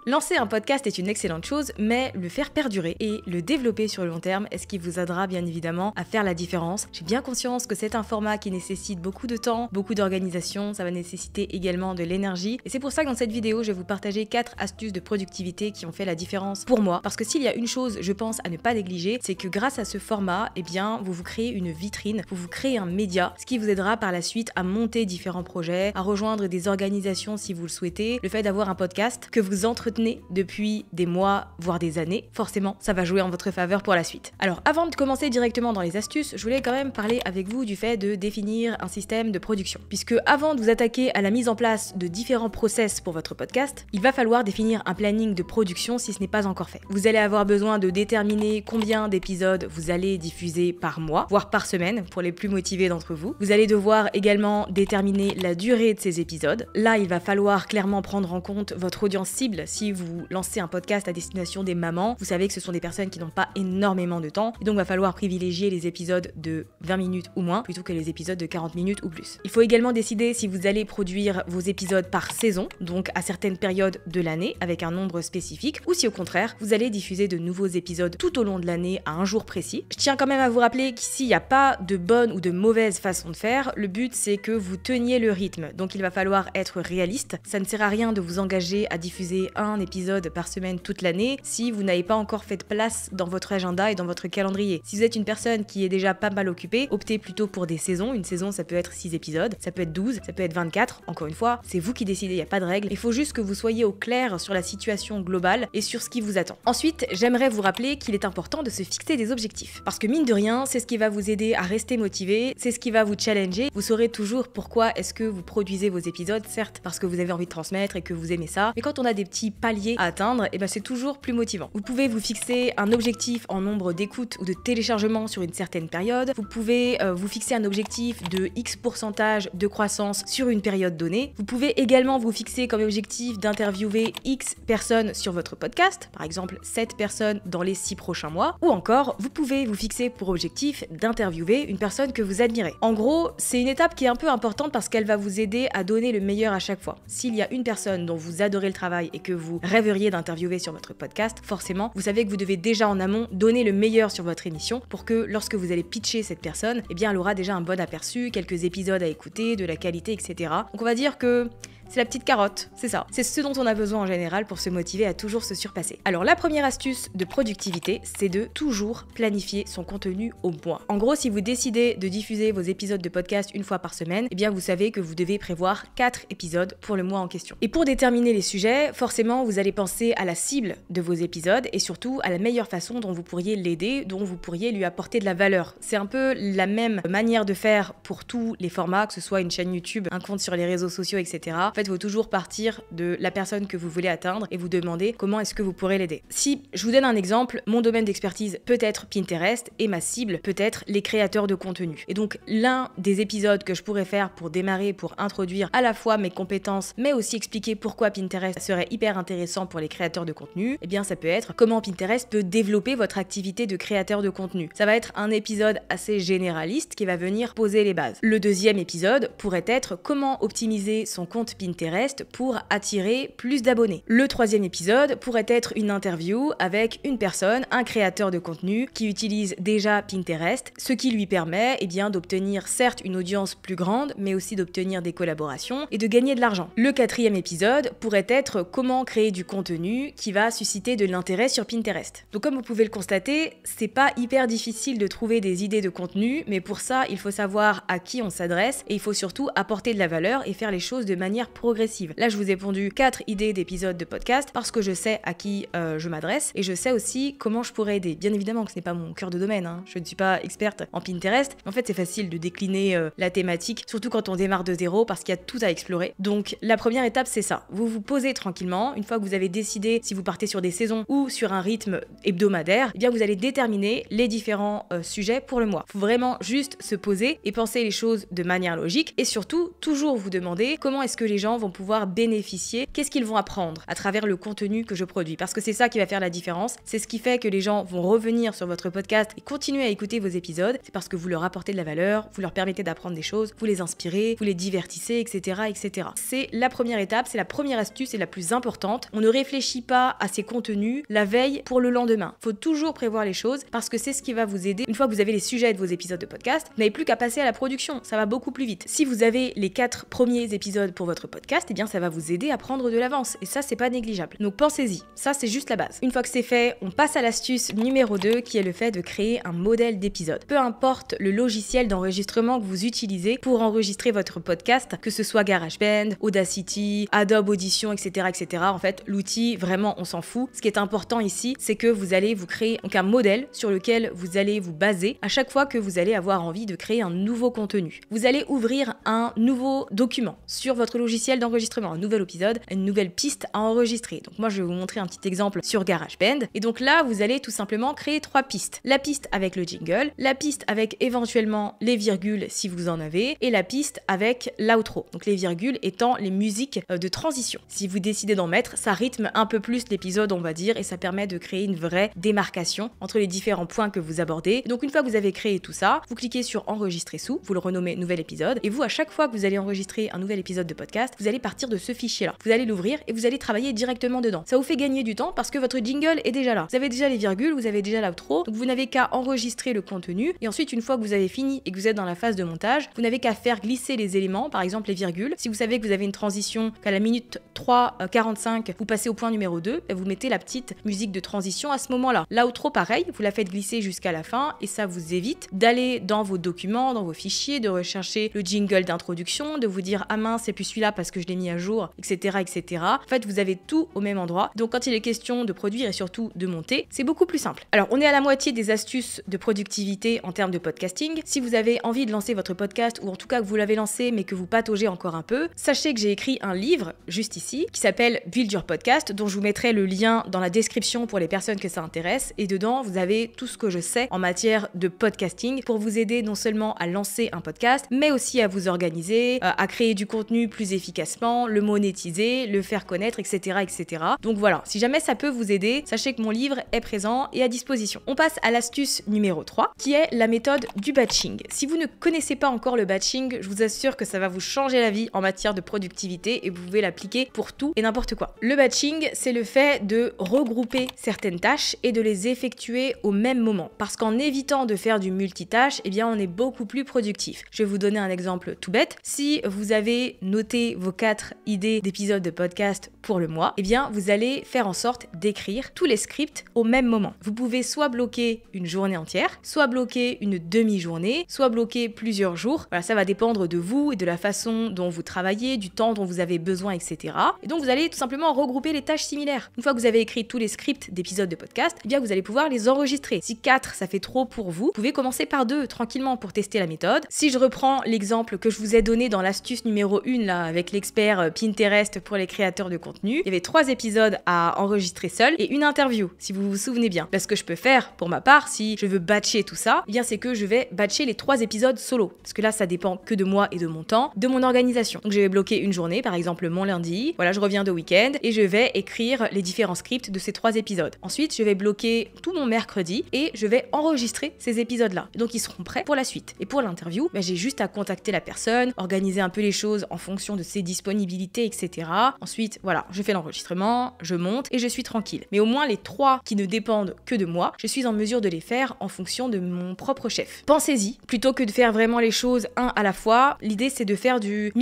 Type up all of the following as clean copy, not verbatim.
Lancer un podcast est une excellente chose, mais le faire perdurer et le développer sur le long terme est ce qui vous aidera bien évidemment à faire la différence. J'ai bien conscience que c'est un format qui nécessite beaucoup de temps, beaucoup d'organisation, ça va nécessiter également de l'énergie. Et c'est pour ça que dans cette vidéo, je vais vous partager 4 astuces de productivité qui ont fait la différence pour moi. Parce que s'il y a une chose, je pense, à ne pas négliger, c'est que grâce à ce format, eh bien, vous créez une vitrine, vous créez un média, ce qui vous aidera par la suite à monter différents projets, à rejoindre des organisations si vous le souhaitez. Le fait d'avoir un podcast que vous entretenez depuis des mois, voire des années, forcément, ça va jouer en votre faveur pour la suite. Alors, avant de commencer directement dans les astuces, je voulais quand même parler avec vous du fait de définir un système de production. Puisque avant de vous attaquer à la mise en place de différents process pour votre podcast, il va falloir définir un planning de production si ce n'est pas encore fait. Vous allez avoir besoin de déterminer combien d'épisodes vous allez diffuser par mois, voire par semaine, pour les plus motivés d'entre vous. Vous allez devoir également déterminer la durée de ces épisodes. Là, il va falloir clairement prendre en compte votre audience cible. Si vous lancez un podcast à destination des mamans, vous savez que ce sont des personnes qui n'ont pas énormément de temps, et donc il va falloir privilégier les épisodes de 20 minutes ou moins, plutôt que les épisodes de 40 minutes ou plus. Il faut également décider si vous allez produire vos épisodes par saison, donc à certaines périodes de l'année, avec un nombre spécifique, ou si au contraire, vous allez diffuser de nouveaux épisodes tout au long de l'année à un jour précis. Je tiens quand même à vous rappeler qu'ici, il n'y a pas de bonne ou de mauvaise façon de faire. Le but, c'est que vous teniez le rythme, donc il va falloir être réaliste. Ça ne sert à rien de vous engager à diffuser un épisode par semaine toute l'année si vous n'avez pas encore fait de place dans votre agenda et dans votre calendrier. Si vous êtes une personne qui est déjà pas mal occupée, optez plutôt pour des saisons. Une saison, ça peut être 6 épisodes, ça peut être 12, ça peut être 24. Encore une fois, c'est vous qui décidez, il n'y a pas de règle. Il faut juste que vous soyez au clair sur la situation globale et sur ce qui vous attend. Ensuite, j'aimerais vous rappeler qu'il est important de se fixer des objectifs. Parce que mine de rien, c'est ce qui va vous aider à rester motivé, c'est ce qui va vous challenger. Vous saurez toujours pourquoi est-ce que vous produisez vos épisodes, certes parce que vous avez envie de transmettre et que vous aimez ça, mais quand on a des petits paliers à atteindre, et ben c'est toujours plus motivant. Vous pouvez vous fixer un objectif en nombre d'écoutes ou de téléchargements sur une certaine période. Vous pouvez vous fixer un objectif de X pourcentage de croissance sur une période donnée. Vous pouvez également vous fixer comme objectif d'interviewer X personnes sur votre podcast, par exemple 7 personnes dans les 6 prochains mois, ou encore vous pouvez vous fixer pour objectif d'interviewer une personne que vous admirez. En gros, c'est une étape qui est un peu importante parce qu'elle va vous aider à donner le meilleur à chaque fois. S'il y a une personne dont vous adorez le travail et que vous rêveriez d'interviewer sur votre podcast, forcément, vous savez que vous devez déjà en amont donner le meilleur sur votre émission pour que lorsque vous allez pitcher cette personne, eh bien elle aura déjà un bon aperçu, quelques épisodes à écouter, de la qualité, etc. Donc on va dire que c'est la petite carotte, c'est ça. C'est ce dont on a besoin en général pour se motiver à toujours se surpasser. Alors la première astuce de productivité, c'est de toujours planifier son contenu au mois. En gros, si vous décidez de diffuser vos épisodes de podcast une fois par semaine, eh bien vous savez que vous devez prévoir 4 épisodes pour le mois en question. Et pour déterminer les sujets, forcément vous allez penser à la cible de vos épisodes et surtout à la meilleure façon dont vous pourriez l'aider, dont vous pourriez lui apporter de la valeur. C'est un peu la même manière de faire pour tous les formats, que ce soit une chaîne YouTube, un compte sur les réseaux sociaux, etc. En fait, il faut toujours partir de la personne que vous voulez atteindre et vous demander comment est-ce que vous pourrez l'aider. Si je vous donne un exemple, mon domaine d'expertise peut être Pinterest et ma cible peut être les créateurs de contenu. Et donc l'un des épisodes que je pourrais faire pour démarrer, pour introduire à la fois mes compétences, mais aussi expliquer pourquoi Pinterest serait hyper intéressant pour les créateurs de contenu, eh bien ça peut être comment Pinterest peut développer votre activité de créateur de contenu. Ça va être un épisode assez généraliste qui va venir poser les bases. Le deuxième épisode pourrait être comment optimiser son compte Pinterest pour attirer plus d'abonnés. Le troisième épisode pourrait être une interview avec une personne, un créateur de contenu qui utilise déjà Pinterest, ce qui lui permet d'obtenir certes une audience plus grande, mais aussi d'obtenir des collaborations et de gagner de l'argent. Le quatrième épisode pourrait être comment créer du contenu qui va susciter de l'intérêt sur Pinterest. Donc comme vous pouvez le constater, c'est pas hyper difficile de trouver des idées de contenu, mais pour ça, il faut savoir à qui on s'adresse et il faut surtout apporter de la valeur et faire les choses de manière progressive. Là, je vous ai pondu 4 idées d'épisodes de podcast parce que je sais à qui je m'adresse et je sais aussi comment je pourrais aider. Bien évidemment que ce n'est pas mon cœur de domaine, je ne suis pas experte en Pinterest, mais en fait c'est facile de décliner la thématique, surtout quand on démarre de zéro parce qu'il y a tout à explorer. Donc la première étape c'est ça, vous vous posez tranquillement, une fois que vous avez décidé si vous partez sur des saisons ou sur un rythme hebdomadaire, eh bien vous allez déterminer les différents sujets pour le mois. Faut vraiment juste se poser et penser les choses de manière logique et surtout toujours vous demander comment est-ce que les gens gens vont pouvoir bénéficier, qu'est-ce qu'ils vont apprendre à travers le contenu que je produis. Parce que c'est ça qui va faire la différence. C'est ce qui fait que les gens vont revenir sur votre podcast et continuer à écouter vos épisodes. C'est parce que vous leur apportez de la valeur, vous leur permettez d'apprendre des choses, vous les inspirez, vous les divertissez, etc., etc. C'est la première étape, c'est la première astuce et la plus importante. On ne réfléchit pas à ces contenus la veille pour le lendemain. Faut toujours prévoir les choses parce que c'est ce qui va vous aider. Une fois que vous avez les sujets de vos épisodes de podcast, vous n'avez plus qu'à passer à la production. Ça va beaucoup plus vite. Si vous avez les 4 premiers épisodes pour votre podcast, eh bien ça va vous aider à prendre de l'avance. Et ça, c'est pas négligeable. Donc pensez-y. Ça, c'est juste la base. Une fois que c'est fait, on passe à l'astuce numéro 2 qui est le fait de créer un modèle d'épisode. Peu importe le logiciel d'enregistrement que vous utilisez pour enregistrer votre podcast, que ce soit GarageBand, Audacity, Adobe Audition, etc., etc. En fait, l'outil, vraiment, on s'en fout. Ce qui est important ici, c'est que vous allez vous créer donc un modèle sur lequel vous allez vous baser à chaque fois que vous allez avoir envie de créer un nouveau contenu. Vous allez ouvrir un nouveau document sur votre logiciel d'enregistrement, un nouvel épisode, une nouvelle piste à enregistrer. Donc moi, je vais vous montrer un petit exemple sur GarageBand. Et donc là, vous allez tout simplement créer 3 pistes. La piste avec le jingle, la piste avec éventuellement les virgules si vous en avez, et la piste avec l'outro. Donc les virgules étant les musiques de transition. Si vous décidez d'en mettre, ça rythme un peu plus l'épisode, on va dire, et ça permet de créer une vraie démarcation entre les différents points que vous abordez. Donc une fois que vous avez créé tout ça, vous cliquez sur enregistrer sous, vous le renommez nouvel épisode, et vous, à chaque fois que vous allez enregistrer un nouvel épisode de podcast, vous allez partir de ce fichier-là. Vous allez l'ouvrir et vous allez travailler directement dedans. Ça vous fait gagner du temps parce que votre jingle est déjà là. Vous avez déjà les virgules, vous avez déjà l'outro, donc vous n'avez qu'à enregistrer le contenu, et ensuite, une fois que vous avez fini et que vous êtes dans la phase de montage, vous n'avez qu'à faire glisser les éléments, par exemple les virgules. Si vous savez que vous avez une transition qu'à la minute 3:45, vous passez au point numéro 2, et vous mettez la petite musique de transition à ce moment-là. L'outro, pareil, vous la faites glisser jusqu'à la fin, et ça vous évite d'aller dans vos documents, dans vos fichiers, de rechercher le jingle d'introduction, de vous dire ah mince, c'est plus celui-là parce que je l'ai mis à jour, etc., etc. En fait, vous avez tout au même endroit. Donc quand il est question de produire et surtout de monter, c'est beaucoup plus simple. Alors, on est à la moitié des astuces de productivité en termes de podcasting. Si vous avez envie de lancer votre podcast, ou en tout cas que vous l'avez lancé mais que vous pataugez encore un peu, sachez que j'ai écrit un livre juste ici qui s'appelle Build Your Podcast, dont je vous mettrai le lien dans la description pour les personnes que ça intéresse. Et dedans, vous avez tout ce que je sais en matière de podcasting pour vous aider non seulement à lancer un podcast, mais aussi à vous organiser, à créer du contenu plus efficacement, le monétiser, le faire connaître, etc., etc. Donc voilà, si jamais ça peut vous aider, sachez que mon livre est présent et à disposition. On passe à l'astuce numéro 3, qui est la méthode du batching. Si vous ne connaissez pas encore le batching, je vous assure que ça va vous changer la vie en matière de productivité et vous pouvez l'appliquer pour tout et n'importe quoi. Le batching, c'est le fait de regrouper certaines tâches et de les effectuer au même moment. Parce qu'en évitant de faire du multitâche, eh bien on est beaucoup plus productif. Je vais vous donner un exemple tout bête. Si vous avez noté vos 4 idées d'épisodes de podcast pour le mois, eh bien vous allez faire en sorte d'écrire tous les scripts au même moment. Vous pouvez soit bloquer une journée entière, soit bloquer une demi-journée, soit bloquer plusieurs jours. Voilà, ça va dépendre de vous et de la façon dont vous travaillez, du temps dont vous avez besoin, etc. Et donc vous allez tout simplement regrouper les tâches similaires. Une fois que vous avez écrit tous les scripts d'épisodes de podcast, eh bien vous allez pouvoir les enregistrer. Si 4 ça fait trop pour vous, pouvez commencer par 2 tranquillement pour tester la méthode. Si je reprends l'exemple que je vous ai donné dans l'astuce numéro 1 là avec l'expert Pinterest pour les créateurs de contenu, il y avait 3 épisodes à enregistrer seul et une interview, si vous vous souvenez bien. Parce que je peux faire, pour ma part, si je veux batcher tout ça, eh bien c'est que je vais batcher les 3 épisodes solo. Parce que là, ça dépend que de moi et de mon temps, de mon organisation. Donc je vais bloquer une journée, par exemple mon lundi, voilà, je reviens de week-end et je vais écrire les différents scripts de ces 3 épisodes. Ensuite, je vais bloquer tout mon mercredi et je vais enregistrer ces épisodes-là. Donc ils seront prêts pour la suite. Et pour l'interview, j'ai juste à contacter la personne, organiser un peu les choses en fonction de ses disponibilités, etc. Ensuite, voilà, je fais l'enregistrement, je monte et je suis tranquille. Mais au moins les 3 qui ne dépendent que de moi, je suis en mesure de les faire en fonction de mon propre chef. Pensez-y, plutôt que de faire vraiment les choses un à la fois, l'idée c'est de faire du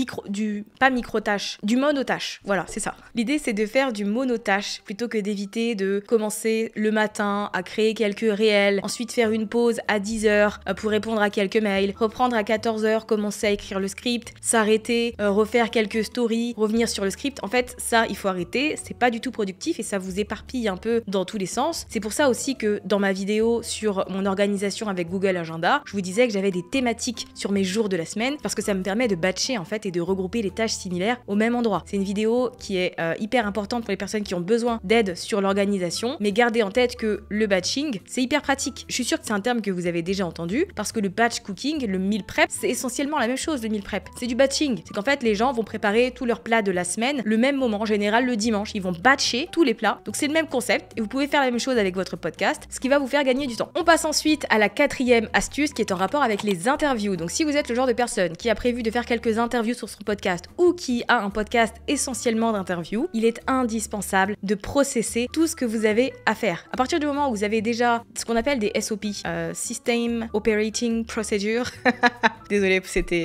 monotâche. Voilà, c'est ça. L'idée c'est de faire du monotâche plutôt que d'éviter de commencer le matin à créer quelques réels, ensuite faire une pause à 10h pour répondre à quelques mails, reprendre à 14h, commencer à écrire le script, s'arrêter, refaire quelques stories, revenir sur le script. En fait, ça, il faut arrêter, c'est pas du tout productif et ça vous éparpille un peu dans tous les sens. C'est pour ça aussi que dans ma vidéo sur mon organisation avec Google Agenda, je vous disais que j'avais des thématiques sur mes jours de la semaine parce que ça me permet de batcher en fait et de regrouper les tâches similaires au même endroit. C'est une vidéo qui est hyper importante pour les personnes qui ont besoin d'aide sur l'organisation, mais gardez en tête que le batching, c'est hyper pratique. Je suis sûre que c'est un terme que vous avez déjà entendu parce que le batch cooking, le meal prep, c'est essentiellement la même chose, le meal prep. C'est du batching. C'est qu'en fait, les gens vont préparer tous leurs plats de la semaine le même moment, en général le dimanche. Ils vont batcher tous les plats. Donc c'est le même concept et vous pouvez faire la même chose avec votre podcast, ce qui va vous faire gagner du temps. On passe ensuite à la 4e astuce qui est en rapport avec les interviews. Donc si vous êtes le genre de personne qui a prévu de faire quelques interviews sur son podcast ou qui a un podcast essentiellement d'interviews, il est indispensable de processer tout ce que vous avez à faire. À partir du moment où vous avez déjà ce qu'on appelle des SOP, System Operating Procedure. Désolée,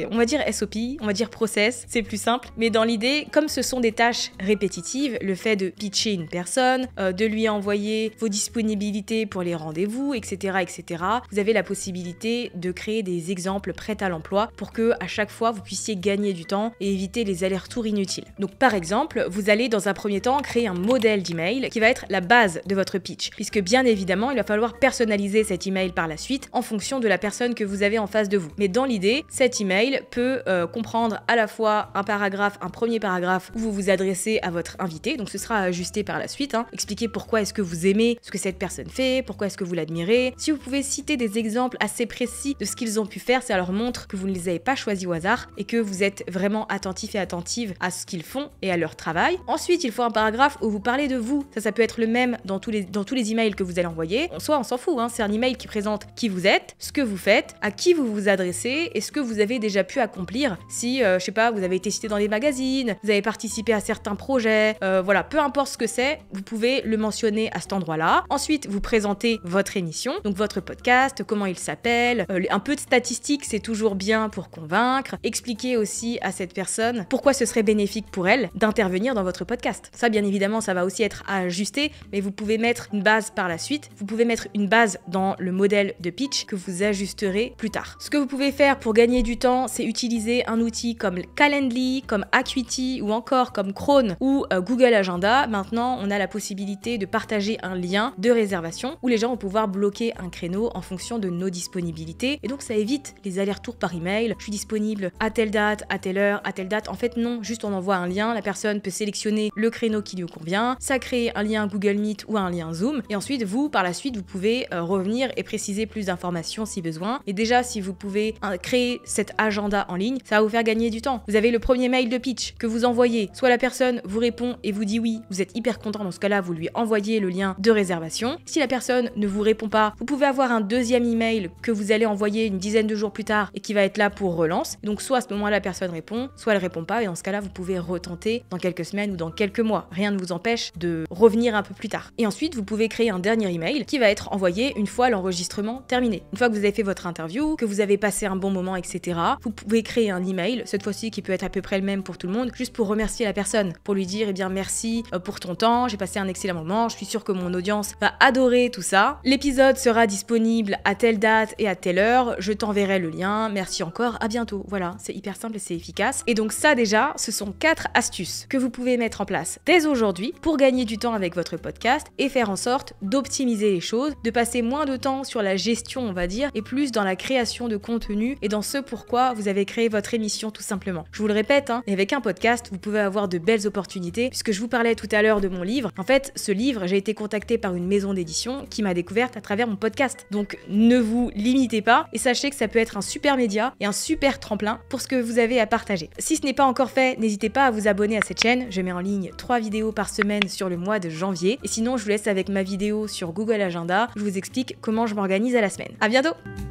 on va dire SOP, on va dire process, c'est plus simple. Mais dans l'idée, comme ce sont des tâches répétitives, le fait de pitcher une personne, de lui envoyer vos disponibilités pour les rendez-vous, etc., etc., vous avez la possibilité de créer des exemples prêts à l'emploi pour que à chaque fois vous puissiez gagner du temps et éviter les allers-retours inutiles. Donc par exemple, vous allez dans un premier temps créer un modèle d'email qui va être la base de votre pitch, puisque bien évidemment, il va falloir personnaliser cet email par la suite en fonction de la personne que vous avez en face de vous. Mais dans l'idée, cet email peut comprendre à la fois un premier paragraphe où vous vous adressez à votre invité, donc ce sera ajusté par la suite, expliquer pourquoi est-ce que vous aimez ce que cette personne fait, pourquoi est-ce que vous l'admirez. Si vous pouvez citer des exemples assez précis de ce qu'ils ont pu faire, ça leur montre que vous ne les avez pas choisis au hasard et que vous êtes vraiment attentif et attentive à ce qu'ils font et à leur travail. Ensuite, il faut un paragraphe où vous parlez de vous. Ça peut être le même dans tous les emails que vous allez envoyer. En soi, on s'en fout, c'est un email qui présente qui vous êtes, ce que vous faites, à qui vous vous adressez et ce que vous avez déjà pu accomplir. Si, je sais pas, vous avez été cité dans des magazines, vous avez participé à certains projets, voilà, peu importe ce que c'est, vous pouvez le mentionner à cet endroit-là. Ensuite, vous présentez votre émission, donc votre podcast, comment il s'appelle, un peu de statistiques, c'est toujours bien pour convaincre. Expliquez aussi à cette personne pourquoi ce serait bénéfique pour elle d'intervenir dans votre podcast. Ça, bien évidemment, ça va aussi être à ajuster, mais vous pouvez mettre une base par la suite. Vous pouvez mettre une base dans le modèle de pitch que vous ajusterez plus tard. Ce que vous pouvez faire pour gagner du temps, c'est utiliser un outil comme Calendly, comme Acuity ou encore comme Chrome ou Google Agenda. Maintenant, on a la possibilité de partager un lien de réservation où les gens vont pouvoir bloquer un créneau en fonction de nos disponibilités. Et donc, ça évite les allers-retours par email. Je suis disponible à telle date, à telle heure, à telle date. En fait, non, juste on envoie un lien. La personne peut sélectionner le créneau qui lui convient. Ça crée un lien Google Meet ou un lien Zoom. Et ensuite, vous, par la suite, vous pouvez revenir et préciser plus d'informations si besoin. Et déjà, si vous pouvez créer cet agenda en ligne, ça va vous faire gagner du temps. Vous avez le premier mail de pitch que vous envoyez. Soit la personne vous répond et vous dit oui, vous êtes hyper content. Dans ce cas-là, vous lui envoyez le lien de réservation. Si la personne ne vous répond pas, vous pouvez avoir un deuxième email que vous allez envoyer une dizaine de jours plus tard et qui va être là pour relance. Donc soit à ce moment-là, la personne répond, soit elle répond pas. Et dans ce cas-là, vous pouvez retenter dans quelques semaines ou dans quelques mois. Rien ne vous empêche de revenir un peu plus tard. Et ensuite, vous pouvez créer un dernier email qui va être envoyé une fois l'enregistrement terminé. Une fois que vous avez fait votre interview, que vous avez passé un bon moment, etc., vous pouvez créer un email, cette fois-ci qui peut être à peu près le même pour tout le monde, juste pour remercier la personne, pour lui dire, eh bien merci pour ton temps, j'ai passé un excellent moment, je suis sûre que mon audience va adorer tout ça. L'épisode sera disponible à telle date et à telle heure, je t'enverrai le lien, merci encore, à bientôt. Voilà, c'est hyper simple et c'est efficace. Et donc ça déjà, ce sont 4 astuces que vous pouvez mettre en place dès aujourd'hui pour gagner du temps avec votre podcast et faire en sorte d'optimiser les choses, de passer moins de temps sur la gestion, on va dire, et plus dans la création de contenu et dans ce pourquoi vous avez créé votre émission tout simplement. Je vous le répète, et avec un podcast, vous pouvez avoir de belles opportunités, puisque je vous parlais tout à l'heure de mon livre. En fait, ce livre, j'ai été contactée par une maison d'édition qui m'a découverte à travers mon podcast. Donc ne vous limitez pas et sachez que ça peut être un super média et un super tremplin pour ce que vous avez à partager. Si ce n'est pas encore fait, n'hésitez pas à vous abonner à cette chaîne. Je mets en ligne 3 vidéos par semaine sur le mois de janvier. Et sinon, je vous laisse avec ma vidéo sur Google Agenda. Je vous explique comment je m'organise à la semaine. À bientôt!